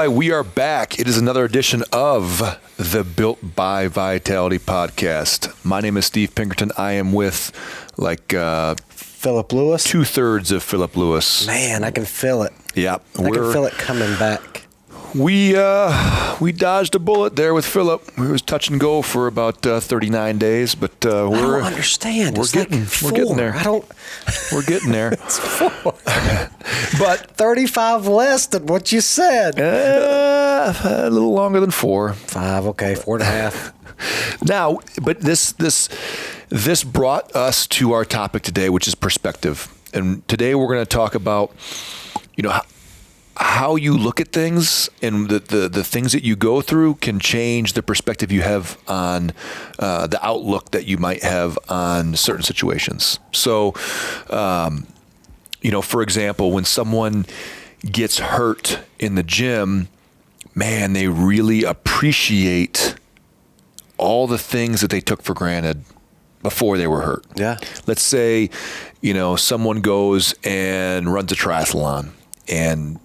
right, we are back. It is another edition of the Built by Vitality podcast. My name is Steve Pinkerton. I am with Philip Lewis. 2/3 of Philip Lewis. Man, I can feel it. Yeah, I can feel it coming back. We dodged a bullet there with Philip. It was touch and go for about 39 days, but I don't understand. We're getting there. We're getting there. It's 4. But 35 less than what you said. A little longer than 4. 5, okay, 4.5. Now, but this brought us to our topic today, which is perspective. And today we're going to talk about, how you look at things and the things that you go through can change the perspective you have on the outlook that you might have on certain situations. So, for example, when someone gets hurt in the gym, man, they really appreciate all the things that they took for granted before they were hurt. Yeah. Let's say, someone goes and runs a triathlon and,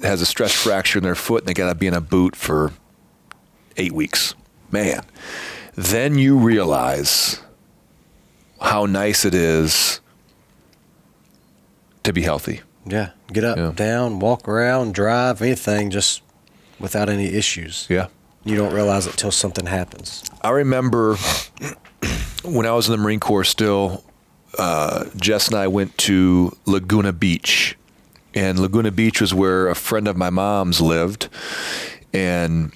has a stress fracture in their foot and they got to be in a boot for 8 weeks. Man, then you realize how nice it is to be healthy. Yeah. Get up, down, walk around, drive, anything, just without any issues. Yeah. You don't realize it till something happens. I remember when I was in the Marine Corps still, Jess and I went to Laguna Beach. And Laguna Beach was where a friend of my mom's lived. And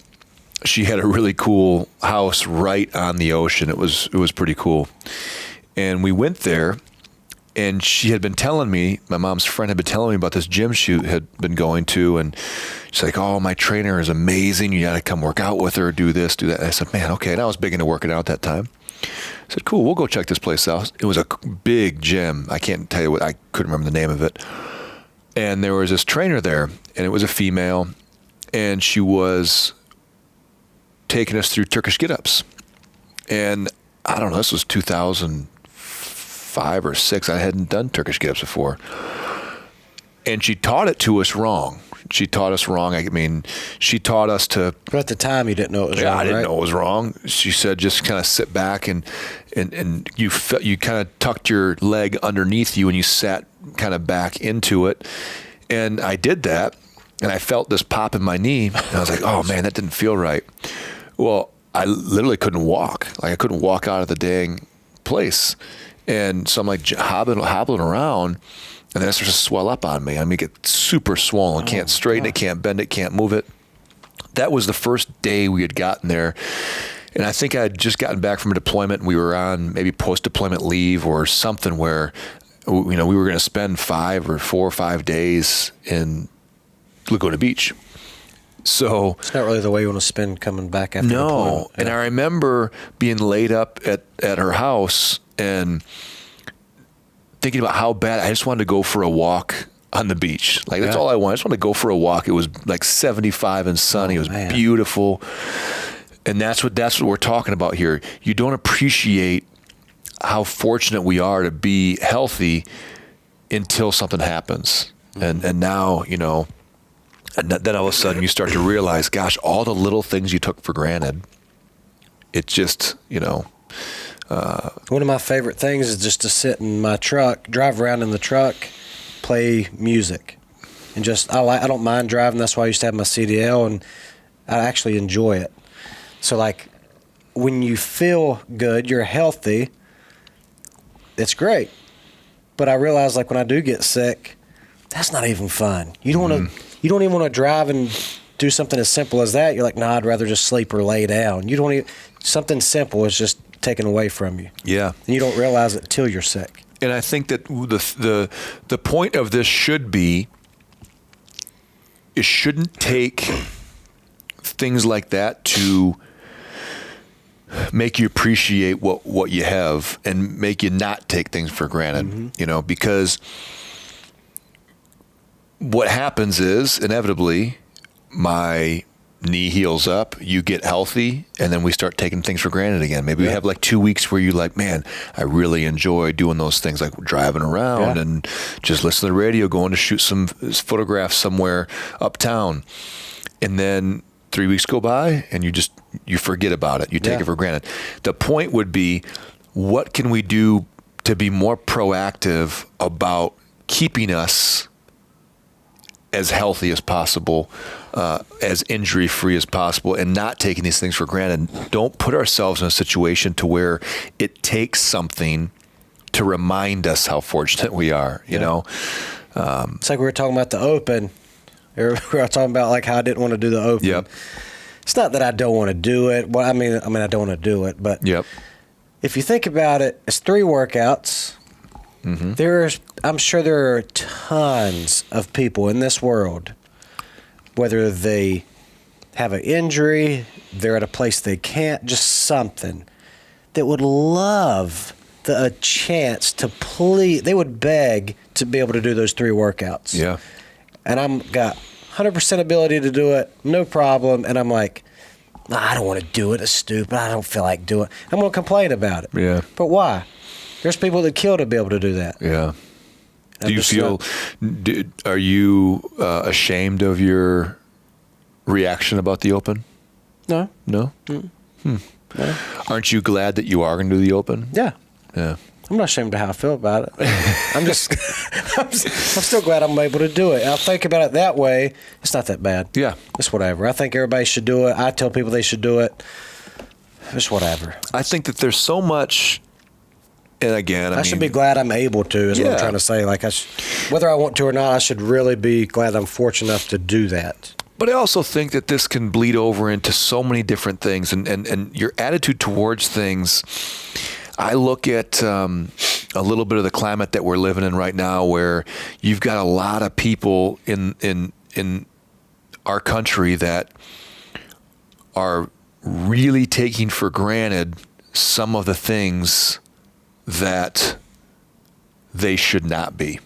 she had a really cool house right on the ocean. It was pretty cool. And we went there, and she had been telling me, my mom's friend had been telling me about this gym she had been going to. And she's like, oh, my trainer is amazing. You got to come work out with her, do this, do that. And I said, man, okay. And I was big into working out at that time. I said, cool, we'll go check this place out. It was a big gym. I can't tell you I couldn't remember the name of it. And there was this trainer there, and it was a female, and she was taking us through Turkish get-ups. And I don't know, this was 2005 or 6. I hadn't done Turkish get-ups before. And she taught it to us wrong. She taught us wrong. I mean, she taught us to... But at the time, you didn't know it was wrong, I didn't know it was wrong. She said, just kind of sit back and you kind of tucked your leg underneath you and you sat kind of back into it. And I did that, and I felt this pop in my knee, and I was like, oh, man, that didn't feel right. Well, I literally couldn't walk. Like, I couldn't walk out of the dang place. And so I'm like hobbling around, and then it starts to swell up on me. I mean, get super swollen. Can't straighten it, can't bend it, can't move it. That was the first day we had gotten there. And I think I had just gotten back from a deployment, and we were on maybe post-deployment leave or something where, we were going to spend 4 or 5 days in Laguna Beach. So it's not really the way you want to spend coming back after deployment. No. And I remember being laid up at her house and thinking about how bad I just wanted to go for a walk on the beach. Like, that's all I wanted. I just wanted to go for a walk. It was like 75 and sunny. It was beautiful. And that's what we're talking about here. You don't appreciate how fortunate we are to be healthy until something happens. And now, and then all of a sudden you start to realize, gosh, all the little things you took for granted, it just, One of my favorite things is just to sit in my truck, drive around in the truck, play music. And I don't mind driving. That's why I used to have my CDL, and I actually enjoy it. So, like, when you feel good, you're healthy, it's great. But I realize, like, when I do get sick, that's not even fun. You don't want to. You don't even want to drive and do something as simple as that. You're like, nah, I'd rather just sleep or lay down. You don't even, something simple is just taken away from you. Yeah. And you don't realize it till you're sick. And I think that the point of this should be, it shouldn't take things like that to make you appreciate what you have and make you not take things for granted, because what happens is inevitably my knee heals up, you get healthy, and then we start taking things for granted again. Maybe we have like 2 weeks where you're like, man, I really enjoy doing those things, like driving around and just listening to the radio, going to shoot some photographs somewhere uptown. and then 3 weeks go by and you forget about it. You take it for granted. The point would be, what can we do to be more proactive about keeping us as healthy as possible, as injury-free as possible, and not taking these things for granted? Don't put ourselves in a situation to where it takes something to remind us how fortunate we are, you know? It's like we were talking about the Open. We were talking about like how I didn't want to do the Open. Yep. It's not that I don't want to do it. Well, I mean, I don't want to do it, but Yep. if you think about it, it's 3 workouts. I'm sure there are tons of people in this world, whether they have an injury, they're at a place they can't, just something, that would love a chance to they would beg to be able to do those 3 workouts. Yeah. And I'm got 100% ability to do it, no problem. And I'm like, nah, I don't want to do it. It's stupid. I don't feel like doing it. I'm going to complain about it. Yeah. But why? There's people that kill to be able to do that. Yeah. Do you feel, are you ashamed of your reaction about the Open? No. No? No. Aren't you glad that you are going to do the Open? Yeah. Yeah. I'm not ashamed of how I feel about it. I'm still glad I'm able to do it. I'll think about it that way. It's not that bad. Yeah. It's whatever. I think everybody should do it. I tell people they should do it. It's whatever. I think that there's so much, and again, I mean, should be glad I'm able to, is what I'm trying to say. Like, whether I want to or not, I should really be glad I'm fortunate enough to do that. But I also think that this can bleed over into so many different things, and your attitude towards things. I look at a little bit of the climate that we're living in right now, where you've got a lot of people in our country that are really taking for granted some of the things that they should not be.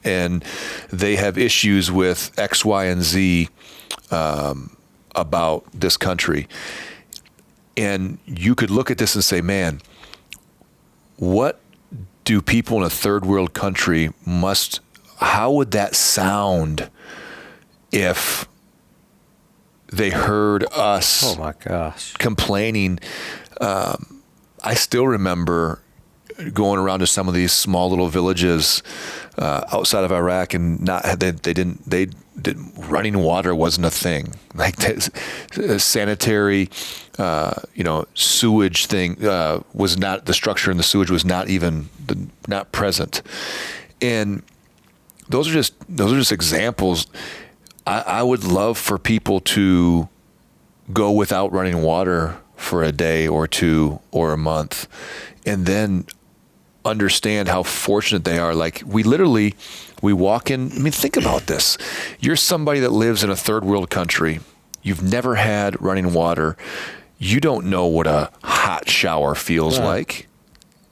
And they have issues with X, Y, and Z about this country. And you could look at this and say, man, what do people in a third world country how would that sound if they heard us Oh my gosh. complaining? I still remember going around to some of these small little villages outside of Iraq, and running water wasn't a thing. Like sanitary, sewage thing was not, the structure in the sewage was not even not present. And those are just examples. I would love for people to go without running water for a day or 2 or a month, and then understand how fortunate they are. Like we walk in. I mean, think about this. You're somebody that lives in a third world country. You've never had running water. You don't know what a hot shower feels like.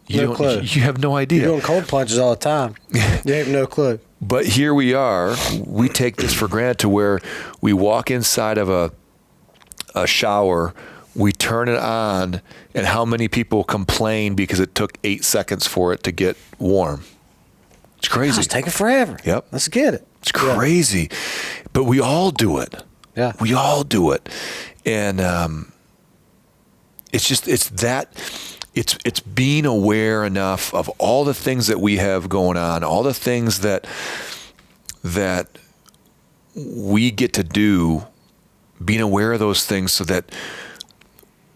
No clue. You have no idea. You're doing cold plunges all the time. You have no clue. But here we are. We take this for granted to where we walk inside of a shower, we turn it on, and how many people complain because it took 8 seconds for it to get warm? It's crazy. It's taking forever. Yep. Let's get it. It's crazy. But we all do it. Yeah. We all do it. And it's being aware enough of all the things that we have going on, all the things that we get to do, being aware of those things so that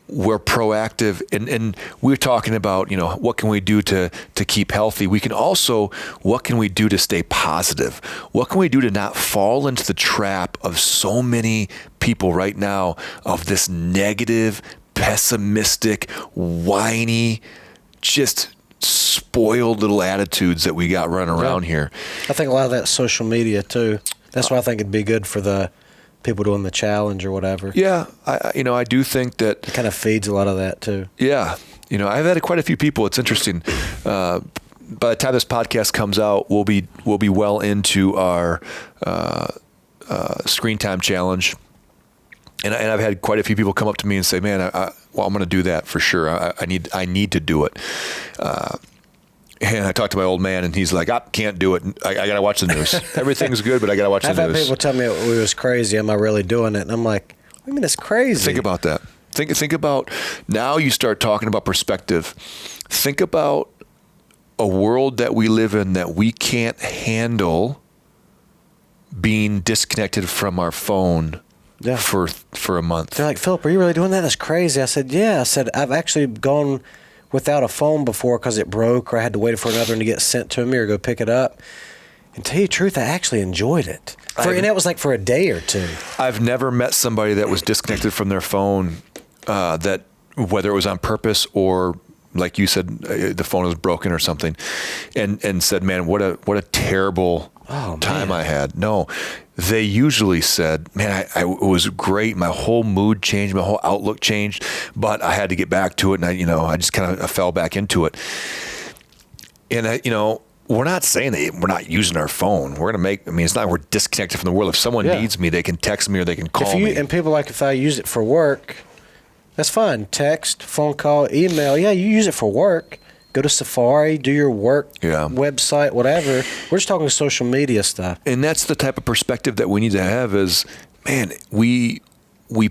we're proactive, and we're talking about, what can we do to keep healthy? We can also, what can we do to stay positive? What can we do to not fall into the trap of so many people right now of this negative, pessimistic, whiny, just spoiled little attitudes that we got running around here? I think a lot of that's social media too. That's why I think it'd be good for the people doing the challenge or whatever. Yeah, I do think that it kind of feeds a lot of that too. Yeah, I've had quite a few people. It's interesting. By the time this podcast comes out, we'll be well into our screen time challenge, and I've had quite a few people come up to me and say, "Man, I'm going to do that for sure. I need to do it." And I talked to my old man, and he's like, I can't do it. I got to watch the news. Everything's good, but I got to watch the I've had news. people tell me it was crazy. Am I really doing it? And I'm like, what do you mean it's crazy? Think about that. Think about, now you start talking about perspective. Think about a world that we live in that we can't handle being disconnected from our phone for a month. They're like, Philip, are you really doing that? That's crazy. I said, yeah. I said, I've actually gone without a phone before because it broke or I had to wait for another one to get sent to me or go pick it up. And to tell you the truth, I actually enjoyed it. And it was like for a day or two. I've never met somebody that was disconnected from their phone, that whether it was on purpose or, like you said, the phone was broken or something, and said, man, what a terrible time I had. No, they usually said, man, it was great. My whole mood changed. My whole outlook changed, but I had to get back to it. And I just kind of fell back into it. And we're not saying that we're not using our phone. We're going to it's not like we're disconnected from the world. If someone needs me, they can text me or they can call me. And people like, if I use it for work, that's fine. Text, phone call, email. Yeah, you use it for work. Go to Safari, do your work website, whatever. We're just talking social media stuff. And that's the type of perspective that we need to have is, man, we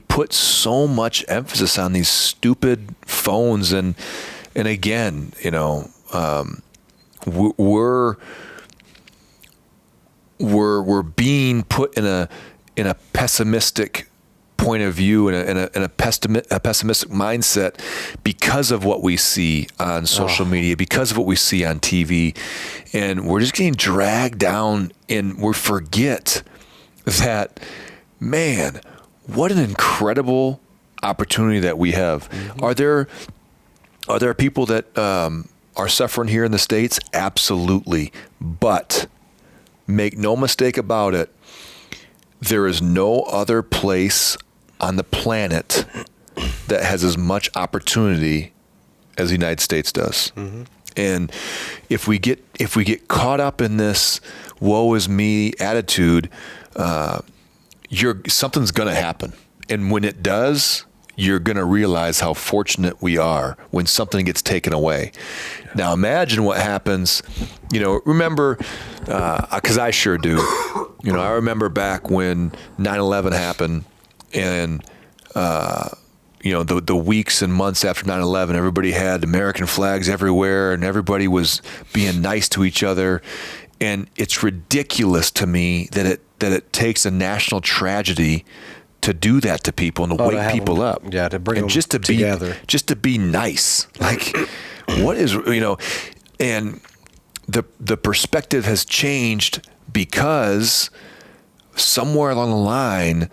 put so much emphasis on these stupid phones. And again, we're being put in a pessimistic point of view and a pessimistic mindset because of what we see on social media, because of what we see on TV, and we're just getting dragged down, and we forget that, man, what an incredible opportunity that we have. Mm-hmm. Are there people that are suffering here in the States? Absolutely. But make no mistake about it, there is no other place on the planet that has as much opportunity as the United States does. Mm-hmm. And if we get caught up in this woe is me attitude, something's going to happen. And when it does, you're going to realize how fortunate we are when something gets taken away. Yeah. Now imagine what happens, remember, because I sure do, I remember back when 9/11 happened, and the weeks and months after 9/11, everybody had American flags everywhere, and everybody was being nice to each other. And it's ridiculous to me that it takes a national tragedy to do that to people and to wake people up. Yeah, to bring them just to together. Just to be nice. Like, what is, and the perspective has changed because somewhere along the line,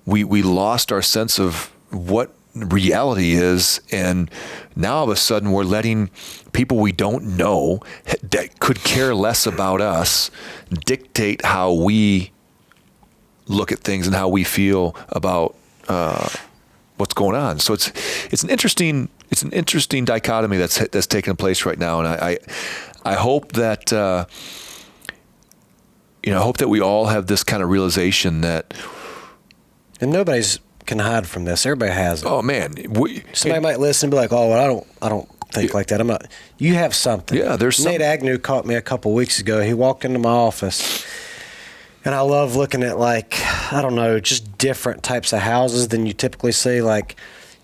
we lost our sense of what reality is, and now all of a sudden we're letting people we don't know that could care less about us dictate how we look at things and how we feel about what's going on. So it's an interesting dichotomy that's taking place right now, and I hope that I hope that we all have this kind of realization that. And nobody's can hide from this. Everybody has it. Oh man, somebody might listen and be like, "Oh, well, I don't think like that." I'm not. You have something. Yeah, there's Nate Agnew caught me a couple weeks ago. He walked into my office, and I love looking at just different types of houses than you typically see, like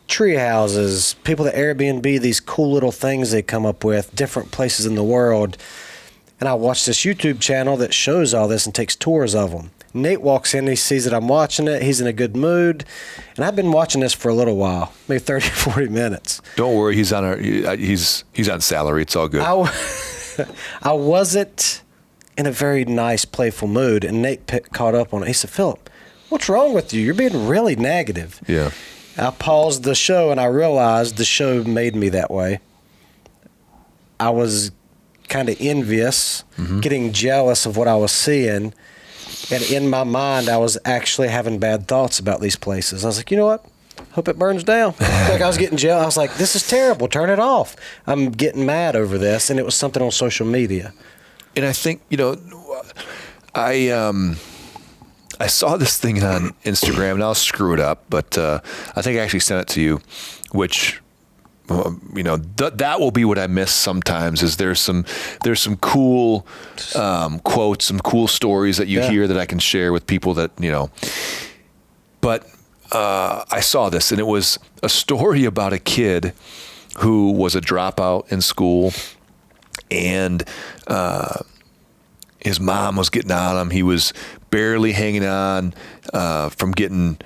tree houses, people that Airbnb, these cool little things they come up with, different places in the world. And I watched this YouTube channel that shows all this and takes tours of them. Nate walks in, he sees that I'm watching it, he's in a good mood, and I've been watching this for a little while, maybe 30, 40 minutes. Don't worry, he's on salary, it's all good. I wasn't in a very nice, playful mood, and Nate caught up on it. He said, "Philip, what's wrong with you? You're being really negative." Yeah. I paused the show, and I realized the show made me that way. I was kind of envious, getting jealous of what I was seeing. And in my mind, I was actually having bad thoughts about these places. I was like, you know what? Hope it burns down. Like, I was getting jealous. I was like, this is terrible. Turn it off. I'm getting mad over this. And it was something on social media. And I think, I saw this thing on Instagram, and I'll screw it up, but I think I actually sent it to you, which that will be what I miss sometimes. Is there's some cool quotes, some cool stories that you hear that I can share with people that But I saw this, and it was a story about a kid who was a dropout in school, and his mom was getting on him. He was barely hanging on from getting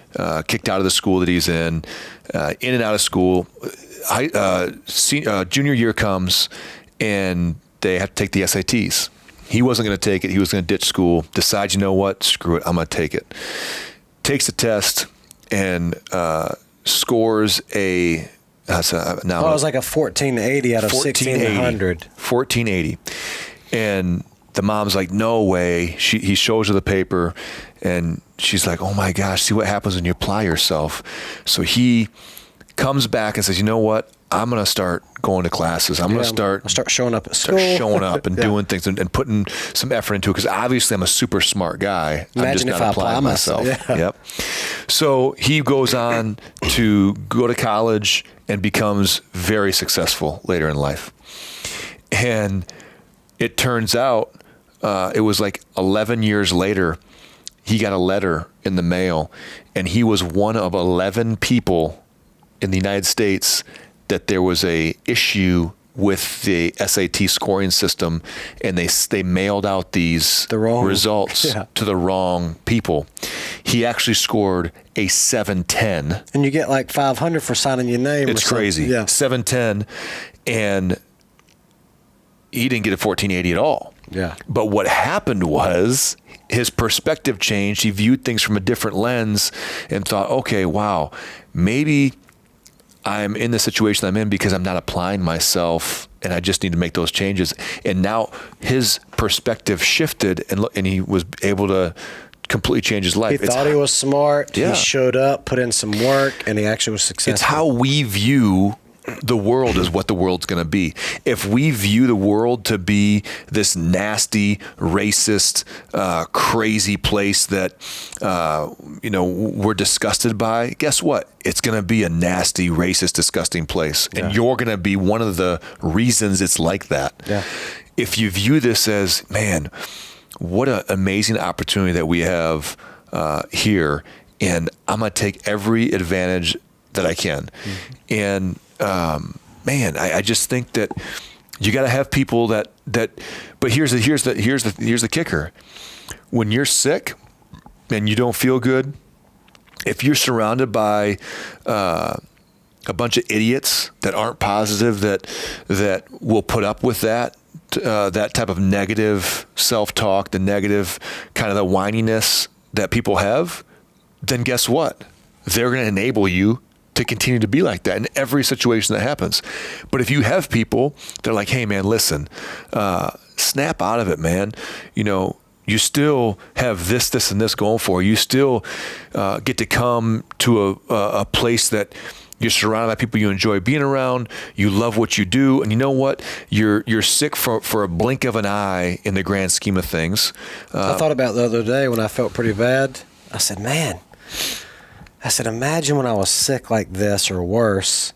kicked out of the school that he's in and out of school. Junior year comes, and they have to take the SATs. He wasn't going to take it. He was going to ditch school. Decides, you know what? Screw it. I'm going to take it. Takes the test and scores a. It was like a 1480 out of 1600. 1480, and the mom's like, no way. He shows her the paper, and she's like, oh my gosh, see what happens when you apply yourself. So he comes back and says, you know what? I'm going to start going to classes. I'm going to start showing up at school. Start showing up and doing things and putting some effort into it, because obviously I'm a super smart guy. Imagine I'm just if not I applying apply myself. Yeah. Yep. So he goes on to go to college and becomes very successful later in life. And it turns out it was like 11 years later, he got a letter in the mail, and he was one of 11 people in the United States that there was a issue with the SAT scoring system, and they mailed out these results to the wrong people. He actually scored a 710. And you get like 500 for signing your name. It's crazy. Yeah. 710, and he didn't get a 1480 at all. Yeah. But what happened was his perspective changed. He viewed things from a different lens and thought, okay, wow, maybe I'm in the situation I'm in because I'm not applying myself, and I just need to make those changes. And now his perspective shifted, and he was able to completely change his life. He thought he was smart. Yeah. He showed up, put in some work, and he actually was successful. It's how we view the world is what the world's going to be. If we view the world to be this nasty, racist, crazy place that we're disgusted by, guess what? It's going to be a nasty, racist, disgusting place, and you're going to be one of the reasons it's like that. Yeah. If you view this as, man, what an amazing opportunity that we have here, and I'm going to take every advantage that I can. Mm-hmm. And I just think that you got to have people that. But here's the kicker: when you're sick and you don't feel good, if you're surrounded by a bunch of idiots that aren't positive, that will put up with that type of negative self-talk, the negative kind of the whininess that people have, then guess what? They're going to enable you to continue to be like that in every situation that happens. But if you have people that are like, hey man, listen, snap out of it, man. You still have this, and this going for you. You still get to come to a place that you're surrounded by people you enjoy being around. You love what you do, and you know what? You're sick for a blink of an eye in the grand scheme of things. I thought about the other day when I felt pretty bad. I said, imagine when I was sick like this or worse,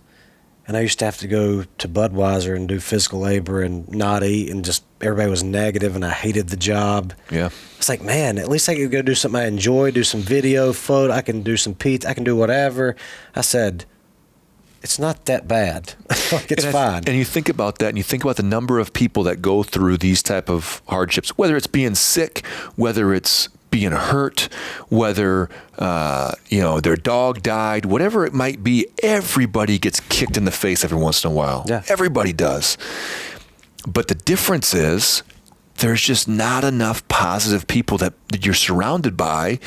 and I used to have to go to Budweiser and do physical labor and not eat, and just everybody was negative, and I hated the job. Yeah. It's like, man, at least I could go do something I enjoy, do some video, photo, I can do some pizza, I can do whatever. I said, it's not that bad. It's fine. And you think about that, and you think about the number of people that go through these type of hardships, whether it's being sick, whether it's being hurt, whether their dog died, whatever it might be. Everybody gets kicked in the face every once in a while. Yeah. Everybody does. But the difference is there's just not enough positive people that you're surrounded by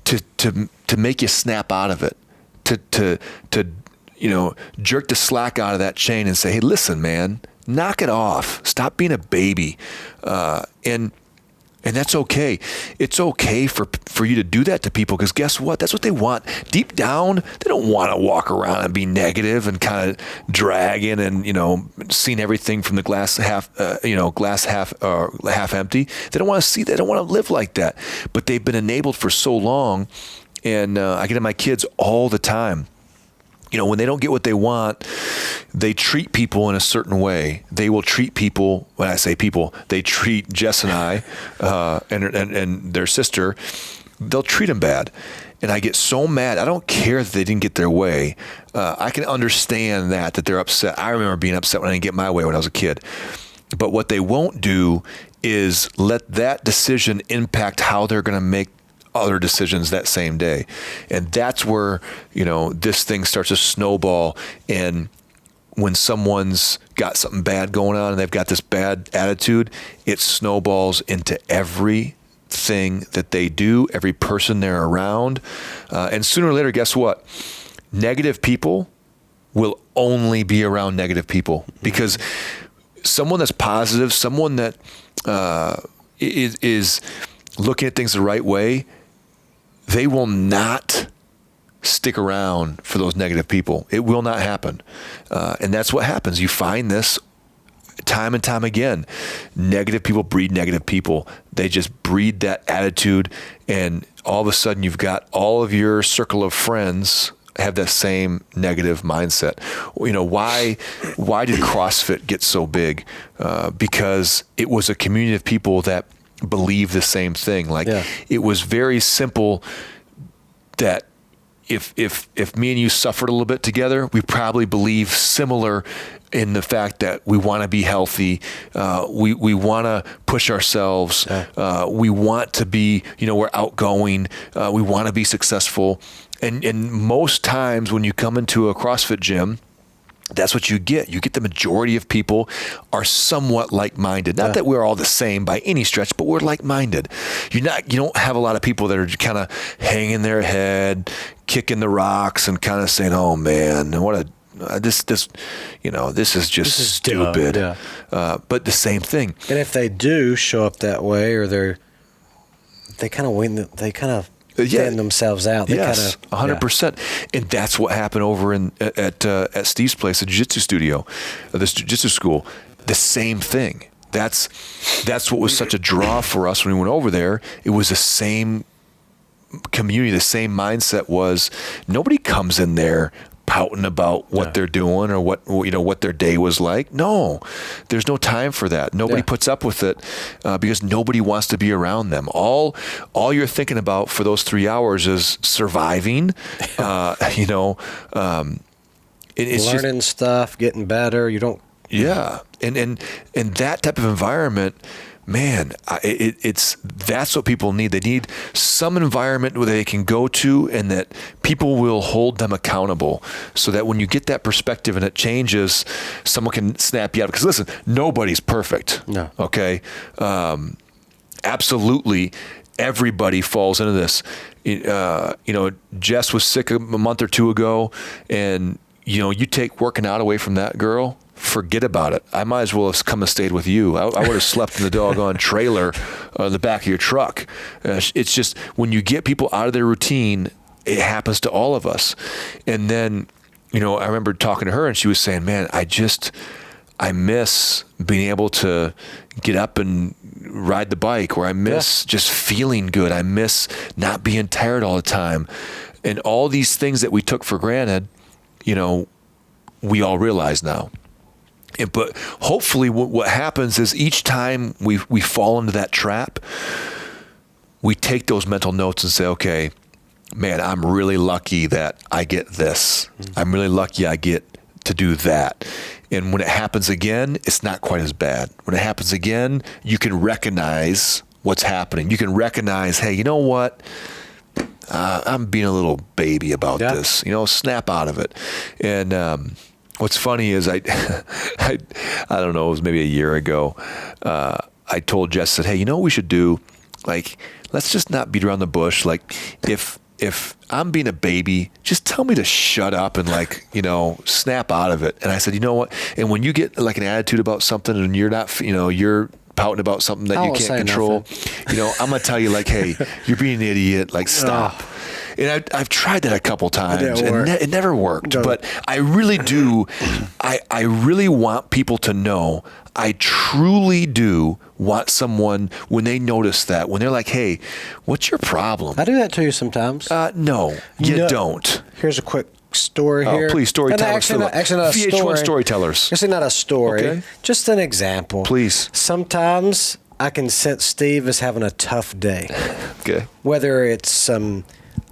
to make you snap out of it, to jerk the slack out of that chain and say, hey, listen, man, knock it off. Stop being a baby. And that's okay. It's okay for you to do that to people, because guess what? That's what they want. Deep down, they don't want to walk around and be negative and kind of dragging and, seeing everything from the glass half empty. They don't want to see that. They don't want to live like that. But they've been enabled for so long. And I get at my kids all the time. when they don't get what they want, they treat people in a certain way. They will treat people, when I say people, they treat Jess and I and their sister, they'll treat them bad. And I get so mad. I don't care that they didn't get their way. I can understand that they're upset. I remember being upset when I didn't get my way when I was a kid. But what they won't do is let that decision impact how they're going to make other decisions that same day. And that's where, this thing starts to snowball. And when someone's got something bad going on and they've got this bad attitude, it snowballs into everything that they do, every person they're around. And sooner or later, guess what? Negative people will only be around negative people, because someone that's positive, someone that is looking at things the right way, they will not stick around for those negative people. It will not happen. And that's what happens. You find this time and time again. Negative people breed negative people. They just breed that attitude, and all of a sudden you've got all of your circle of friends have that same negative mindset. Why did CrossFit get so big? Because it was a community of people that believe the same thing. It was very simple that if me and you suffered a little bit together, we probably believe similar in the fact that we want to be healthy. We want to push ourselves. We want to be, we're outgoing. We want to be successful. And most times when you come into a CrossFit gym, that's what you get. You get the majority of people are somewhat like-minded. Not that we're all the same by any stretch, but we're like-minded. You don't have a lot of people that are kind of hanging their head, kicking the rocks, and kind of saying, "Oh man, this is just stupid." But the same thing. And if they do show up that way, or they kind of fan themselves out. Yes, 100%. And that's what happened over at Steve's place, the jiu-jitsu studio, this jiu-jitsu school. The same thing. That's what was such a draw for us when we went over there. It was the same community, the same mindset. Was nobody comes in there pouting about what they're doing or what their day was like. No, there's no time for that. Nobody puts up with it because nobody wants to be around them. All you're thinking about for those 3 hours is surviving. It's learning stuff, getting better. You don't. Yeah, and that type of environment. Man, that's what people need. They need some environment where they can go to and that people will hold them accountable, so that when you get that perspective and it changes, someone can snap you out. Because listen, nobody's perfect. No. Okay. Absolutely. Everybody falls into this. Jess was sick a month or two ago, and you take working out away from that girl, forget about it. I might as well have come and stayed with you. I would have slept in the doggone trailer in the back of your truck. It's just when you get people out of their routine, it happens to all of us. And then, I remember talking to her, and she was saying, man, I miss being able to get up and ride the bike, or I miss just feeling good. I miss not being tired all the time. And all these things that we took for granted, we all realize now. But hopefully what happens is each time we fall into that trap, we take those mental notes and say, okay, man, I'm really lucky that I get this. I'm really lucky I get to do that. And when it happens again, it's not quite as bad. When it happens again, you can recognize what's happening. You can recognize, hey, you know what? I'm being a little baby about this. Snap out of it. And what's funny is I don't know, it was maybe a year ago. I told Jess, said, hey, you know what we should do? Let's just not beat around the bush. If I'm being a baby, just tell me to shut up and snap out of it. And I said, you know what? And when you get an attitude about something and you're not, you're pouting about something that you can't control, I'm going to tell you hey, you're being an idiot. Stop. And I've tried that a couple times, and it never worked. No. But I really do. I really want people to know. I truly do want someone, when they notice that, when they're like, "Hey, what's your problem?" I do that to you sometimes. No, you don't. Here's a quick story Oh, here. please, storytellers. Actually, not a VH1 story. storytellers. Actually, not a story. Okay. Just an example. Please. Sometimes I can sense Steve is having a tough day. Okay. Whether it's some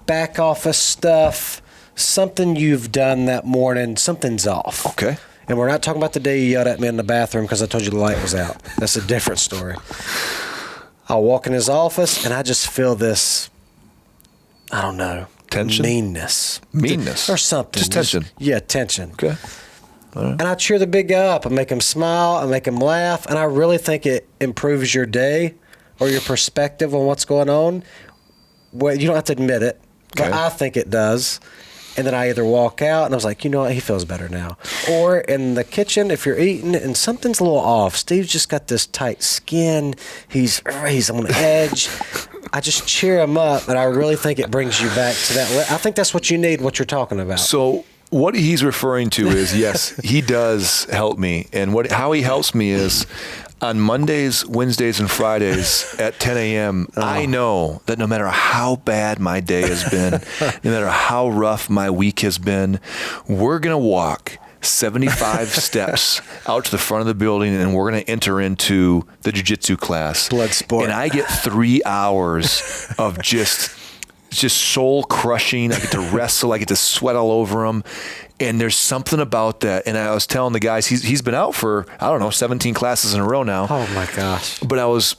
back office stuff, something you've done that morning, something's off. Okay. And we're not talking about the day you yelled at me in the bathroom because I told you the light was out. That's a different story. I'll walk in his office and I just feel this, I don't know. Tension? Meanness. Or something. Just tension. Yeah, tension. Okay. All right. And I cheer the big guy up. I make him smile. I make him laugh. And I really think it improves your day or your perspective on what's going on. Well, you don't have to admit it, but Okay. I think it does. And then I either walk out and I was like, you know what, he feels better now. Or in the kitchen, if you're eating and something's a little off, Steve's just got this tight skin. He's on edge. I just cheer him up, and I really think it brings you back to that. I think that's what you need, what you're talking about. So what he's referring to is, yes, he does help me. And how he helps me is on Mondays, Wednesdays, and Fridays at 10 a.m., I know that no matter how bad my day has been, no matter how rough my week has been, we're going to walk 75 steps out to the front of the building, and we're going to enter into the jiu-jitsu class. Blood sport. And I get 3 hours of just soul crushing. I get to wrestle. I get to sweat all over him. And there's something about that. And I was telling the guys, he's been out for, 17 classes in a row now. Oh my gosh. But I was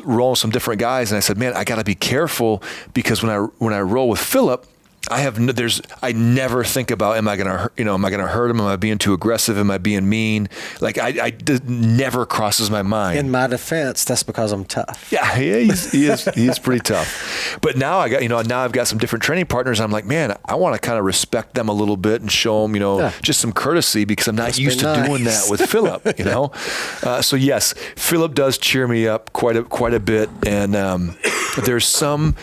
rolling some different guys, and I said, man, I got to be careful because when I roll with Philip, I never think about, am I going to hurt him? Am I being too aggressive? Am I being mean? Like never crosses my mind. In my defense, that's because I'm tough. Yeah, he is pretty tough. But now I've got some different training partners. I'm like, man, I want to kind of respect them a little bit and show them, just some courtesy because I'm not used to doing that with Philip, So yes, Philip does cheer me up quite a bit. And there's some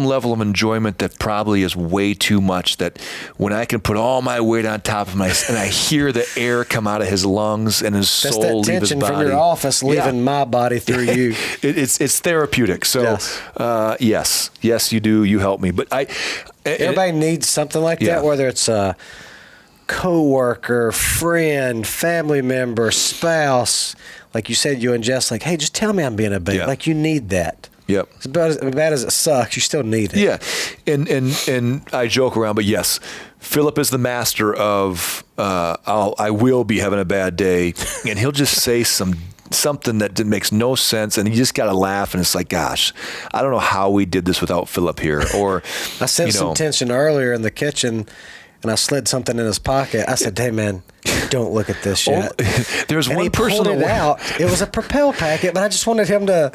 level of enjoyment that probably is way too much, that when I can put all my weight on top of him and I hear the air come out of his lungs and his That's soul that leave his tension body. from your office leaving my body through you. It's therapeutic. So yes, you do. You help me. But Everybody needs something like that, whether it's a coworker, friend, family member, spouse. Like you said, you and Jess, like, hey, just tell me I'm being a baby. Yeah. Like, you need that. Yep. As bad as it sucks, you still need it. Yeah, and I joke around, but yes, Philip is the master of I will be having a bad day, and he'll just say something that makes no sense, and you just got to laugh, and it's like, gosh, I don't know how we did this without Philip here. Or I sensed some tension earlier in the kitchen, and I slid something in his pocket. I said, hey, man, don't look at this yet. There's and one he person pulled it out. It was a Propel packet, but I just wanted him to.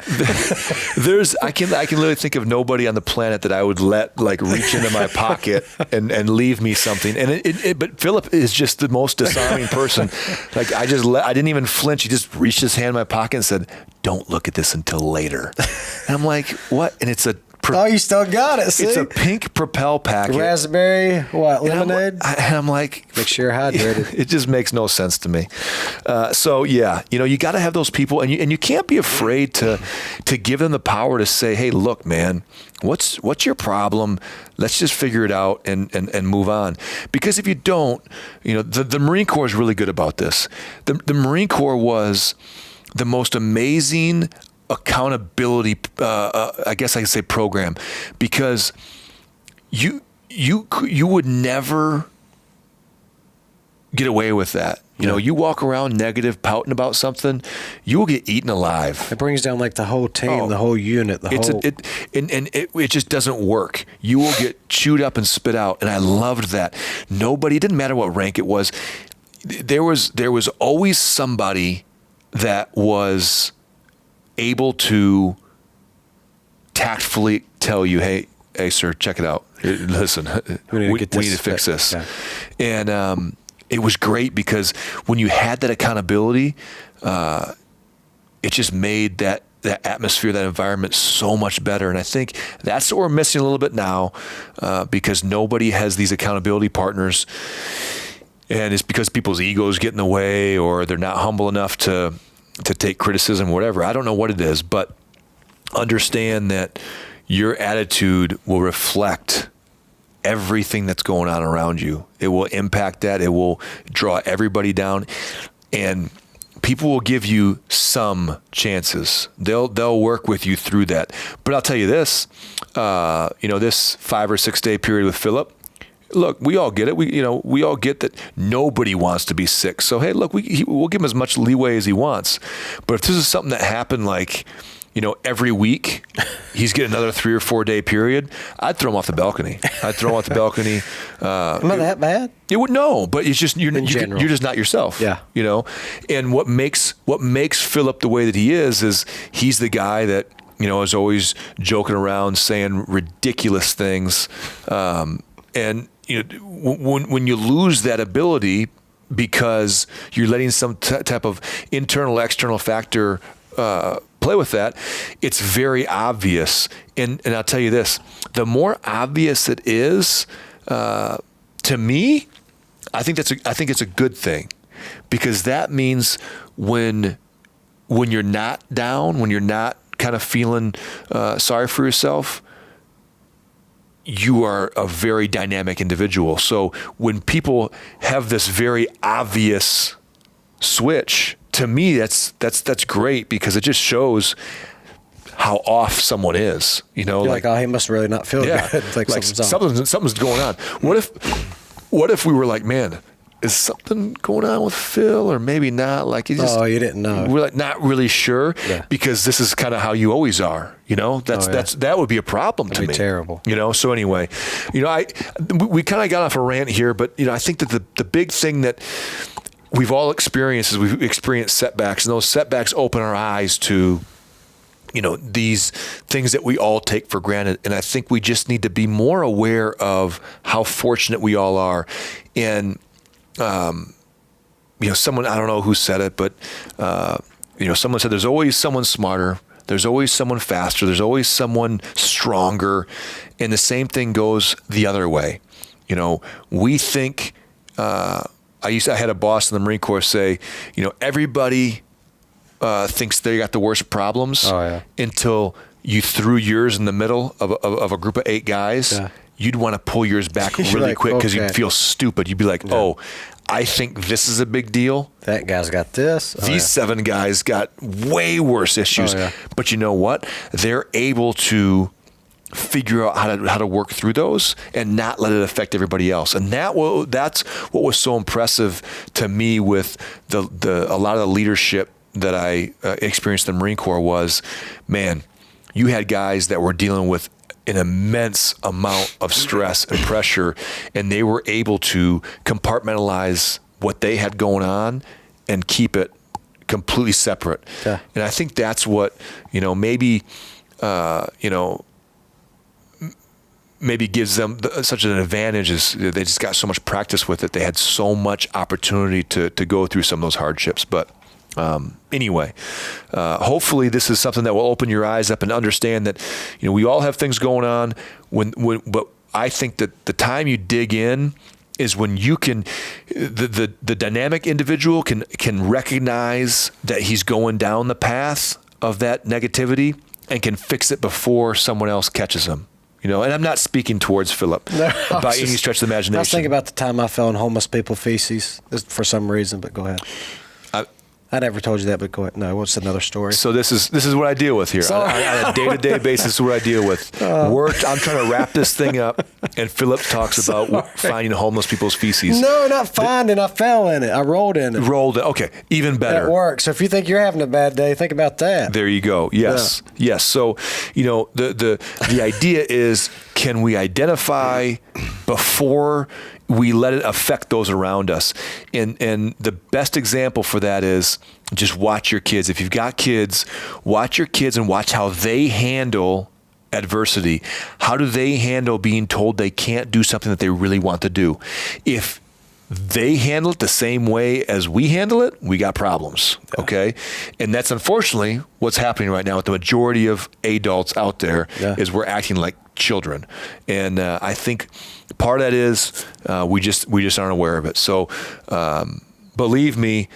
I can literally think of nobody on the planet that I would let reach into my pocket and leave me something. And but Philip is just the most disarming person. Like I didn't even flinch. He just reached his hand in my pocket and said, "Don't look at this until later." And I'm like, "What?" And it's oh, you still got it. See? It's a pink Propel packet. Raspberry, lemonade? And I'm like, make sure you're hydrated. It just makes no sense to me. So yeah, you got to have those people, and you can't be afraid to give them the power to say, hey, look, man, what's your problem? Let's just figure it out and move on. Because if you don't, the Marine Corps is really good about this. The Marine Corps was the most amazing accountability, I guess I could say, program, because you would never get away with that. You walk around negative, pouting about something, you will get eaten alive. It brings down the whole team, the whole unit, it just doesn't work. You will get chewed up and spit out. And I loved that. It didn't matter what rank it was. There was always somebody that was able to tactfully tell you, hey sir, check it out. Listen, we need to fix this. Yeah. And it was great because when you had that accountability, it just made that atmosphere, that environment so much better. And I think that's what we're missing a little bit now, because nobody has these accountability partners. And it's because people's egos get in the way, or they're not humble enough to take criticism, whatever. I don't know what it is, but understand that your attitude will reflect everything that's going on around you. It will impact that. It will draw everybody down, and people will give you some chances. They'll work with you through that. But I'll tell you this, this 5 or 6 day period with Philip, look, we all get it. We all get that nobody wants to be sick. So, hey, look, we'll give him as much leeway as he wants. But if this is something that happened like, every week, he's getting another 3 or 4 day period, I'd throw him off the balcony. Am I that bad? It would no, but it's just you're general. you're just not yourself. Yeah. And what makes Philip the way that he is he's the guy that is always joking around, saying ridiculous things, and when you lose that ability because you're letting some type of internal external factor play with that, it's very obvious. And I'll tell you this, the more obvious it is, to me, I think it's a good thing, because that means when you're not down, when you're not kind of feeling sorry for yourself, you are a very dynamic individual. So when people have this very obvious switch, to me, that's great, because it just shows how off someone is. You're like, oh, he must really not feel good. Something's going on. What if we were like, man, is something going on with Phil, or maybe not? Like, you didn't know. We're like not really sure, because this is kind of how you always are. That would be a problem to me. That'd be terrible. So anyway, we kind of got off a rant here, but I think that the big thing that we've all experienced is we've experienced setbacks, and those setbacks open our eyes to these things that we all take for granted. And I think we just need to be more aware of how fortunate we all are. And someone, I don't know who said it, but someone said there's always someone smarter, there's always someone faster, there's always someone stronger, and the same thing goes the other way. We think, I had a boss in the Marine Corps say, everybody thinks they got the worst problems until you threw yours in the middle of a group of 8 guys. Yeah. You'd want to pull yours back really quick, because you'd feel stupid. You'd be like, oh, I think this is a big deal. That guy's got this. These 7 guys got way worse issues. But you know what? They're able to figure out how to work through those and not let it affect everybody else. And that's what was so impressive to me with a lot of the leadership that I experienced in the Marine Corps was, man, you had guys that were dealing with an immense amount of stress and pressure, and they were able to compartmentalize what they had going on and keep it completely separate. Yeah. And I think that's what, maybe gives them such an advantage, is they just got so much practice with it. They had so much opportunity to go through some of those hardships. But anyway, hopefully this is something that will open your eyes up and understand that, we all have things going on. But I think that the time you dig in is when you can, the dynamic individual can recognize that he's going down the path of that negativity and can fix it before someone else catches him. And I'm not speaking towards Philip by any stretch of the imagination. I was thinking about the time I fell in homeless people's feces for some reason, but go ahead. I never told you that, but go ahead. No, what's another story? So this is what I deal with here. On a day-to-day basis, what I deal with. I'm trying to wrap this thing up, and Philip talks about finding homeless people's feces. No, not finding. I fell in it. I rolled in it. Okay, even better. That works. So if you think you're having a bad day, think about that. There you go. Yes. Yeah. Yes. So, the idea is, can we identify before we let it affect those around us? And the best example for that is just watch your kids. If you've got kids, watch your kids and watch how they handle adversity. How do they handle being told they can't do something that they really want to do? If they handle it the same way as we handle it, we got problems, okay? And that's unfortunately what's happening right now with the majority of adults out there, is we're acting like children. And I think part of that is we just aren't aware of it. So believe me,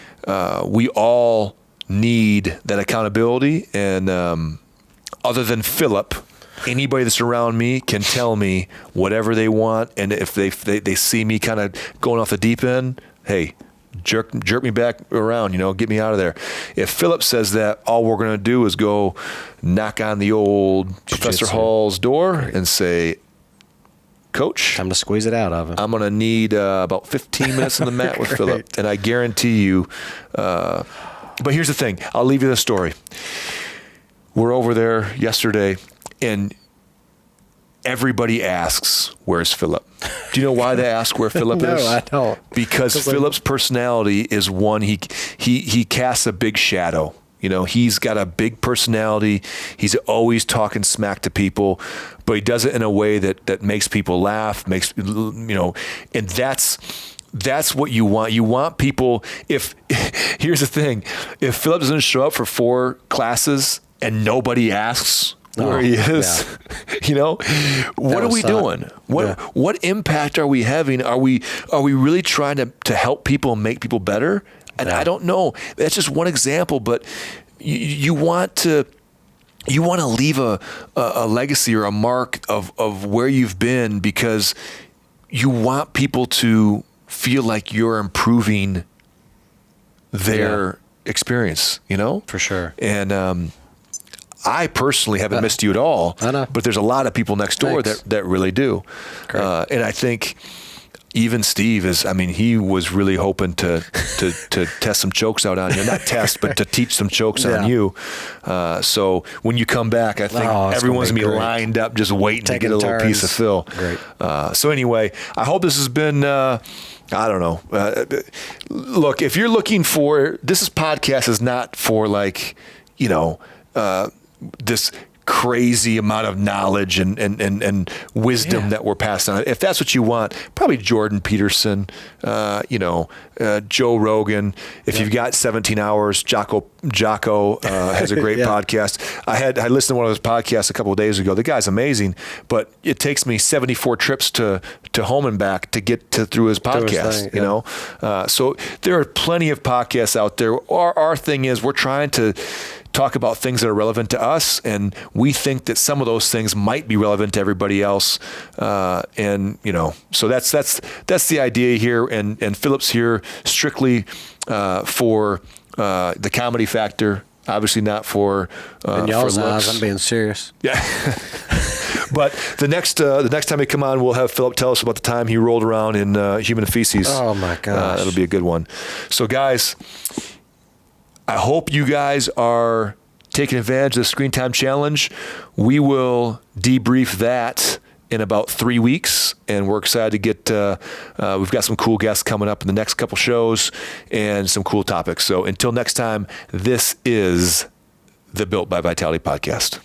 we all need that accountability. And other than Philip, anybody that's around me can tell me whatever they want, and if they see me kind of going off the deep end, hey, jerk me back around, get me out of there. If Philip says that, all we're going to do is go knock on the old Professor Hall's door and say, Coach, time to squeeze it out of him. I'm going to need about 15 minutes on the mat with Philip, and I guarantee you. But here's the thing. I'll leave you the story. We're over there yesterday, and everybody asks, where's Philip? Do you know why they ask where Philip is? No, I don't. Because Philip's personality is one, he casts a big shadow. He's got a big personality. He's always talking smack to people, but he does it in a way that makes people laugh, and that's what you want. You want people, here's the thing, if Philip doesn't show up for 4 classes and nobody asks where he is, what are we doing? What impact are we having? Are we really trying to help people and make people better? And I don't know. That's just one example, but you want to leave a legacy or a mark of where you've been, because you want people to feel like you're improving their experience, For sure. And I personally haven't missed you at all. I know. But there's a lot of people next door that really do. And I think even Steve he was really hoping to test some chokes out on you. Not test, but to teach some chokes on you. So when you come back, I think everyone's going to be lined up just waiting to get a little piece of Phil. Great. So anyway, I hope this has been, I don't know. Look, if you're looking for, this podcast is not for this crazy amount of knowledge and wisdom that we're passing on. If that's what you want, probably Jordan Peterson, Joe Rogan. If you've got 17 hours, Jocko has a great podcast. I listened to one of those podcasts a couple of days ago. The guy's amazing, but it takes me 74 trips to home and back to get through his podcast. So there are plenty of podcasts out there. Our thing is we're trying to talk about things that are relevant to us, and we think that some of those things might be relevant to everybody else. So that's the idea here. And Philip's here strictly for the comedy factor, obviously not for in y'all's for eyes, looks. I'm being serious. Yeah. But the next time we come on, we'll have Philip tell us about the time he rolled around in human feces. Oh my gosh. That'll be a good one. So guys, I hope you guys are taking advantage of the Screen Time Challenge. We will debrief that in about 3 weeks, and we're excited to get, we've got some cool guests coming up in the next couple shows and some cool topics. So until next time, this is the Built by Vitality podcast.